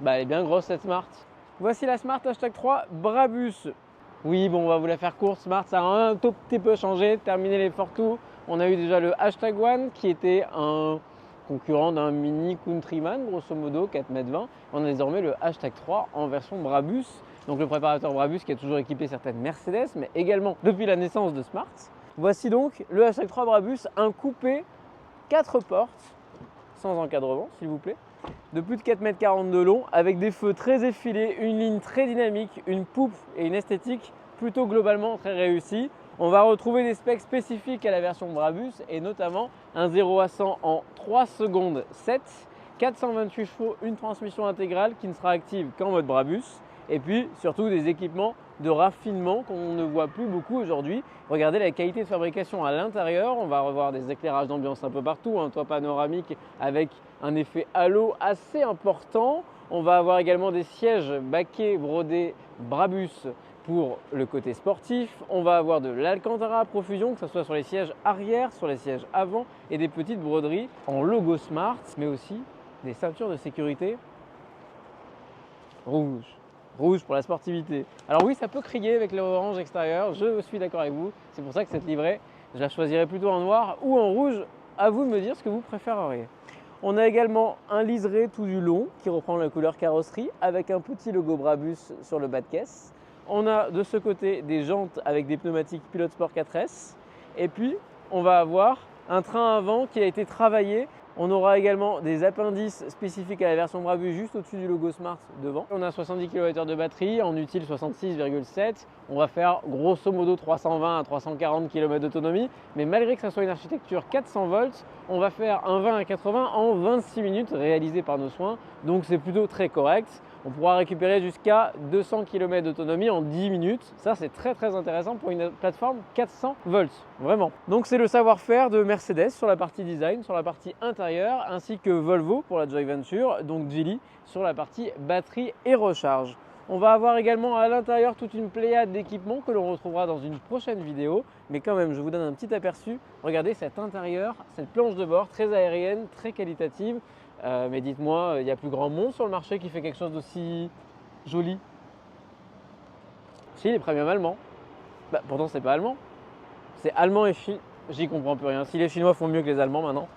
Bah, elle est bien grosse cette Smart. Voici la Smart hashtag 3 Brabus. Oui, bon, on va vous la faire courte. Smart, ça a un tout petit peu changé. Terminé les Fortwo. On a eu déjà le hashtag 1 qui était un concurrent d'un mini Countryman, grosso modo, 4,20 m. On a désormais le hashtag 3 en version Brabus. Donc le préparateur Brabus qui a toujours équipé certaines Mercedes, mais également depuis la naissance de Smart. Voici donc le hashtag 3 Brabus, un coupé 4 portes, sans encadrement s'il vous plaît, de plus de 4,40 m de long, avec des feux très effilés, une ligne très dynamique, une poupe et une esthétique plutôt globalement très réussie. On va retrouver des specs spécifiques à la version Brabus et notamment un 0 à 100 en 3 secondes 7, 428 chevaux, une transmission intégrale qui ne sera active qu'en mode Brabus et puis surtout des équipements de raffinement qu'on ne voit plus beaucoup aujourd'hui. Regardez la qualité de fabrication à l'intérieur, on va revoir des éclairages d'ambiance un peu partout, un toit panoramique avec un effet halo assez important. On va avoir également des sièges baquets brodés Brabus pour le côté sportif. On va avoir de l'Alcantara à profusion, que ce soit sur les sièges arrière, sur les sièges avant et des petites broderies en logo Smart, mais aussi des ceintures de sécurité rouges. Rouge pour la sportivité. Alors oui, ça peut crier avec l'orange extérieur, je suis d'accord avec vous. C'est pour ça que cette livrée, je la choisirais plutôt en noir ou en rouge. À vous de me dire ce que vous préféreriez. On a également un liseré tout du long qui reprend la couleur carrosserie avec un petit logo Brabus sur le bas de caisse. On a de ce côté des jantes avec des pneumatiques Pilot Sport 4S. Et puis, on va avoir un train avant qui a été travaillé. On aura également des appendices spécifiques à la version Brabus juste au-dessus du logo Smart devant. On a 70 kWh de batterie, en utile 66,7. On va faire grosso modo 320 à 340 km d'autonomie. Mais malgré que ça soit une architecture 400 volts, on va faire un 20 à 80 en 26 minutes réalisé par nos soins. Donc c'est plutôt très correct. On pourra récupérer jusqu'à 200 km d'autonomie en 10 minutes. Ça, c'est très très intéressant pour une plateforme 400 volts, vraiment. Donc c'est le savoir-faire de Mercedes sur la partie design, sur la partie intérieure, ainsi que Volvo pour la Joy Venture, donc Geely sur la partie batterie et recharge. On va avoir également à l'intérieur toute une pléiade d'équipements que l'on retrouvera dans une prochaine vidéo. Mais quand même, je vous donne un petit aperçu. Regardez cet intérieur, cette planche de bord très aérienne, très qualitative. Mais dites-moi, il y a plus grand monde sur le marché qui fait quelque chose d'aussi joli? Si, les premium allemands. Bah, pourtant, c'est pas allemand. C'est allemand et chinois. J'y comprends plus rien. Si les Chinois font mieux que les Allemands maintenant,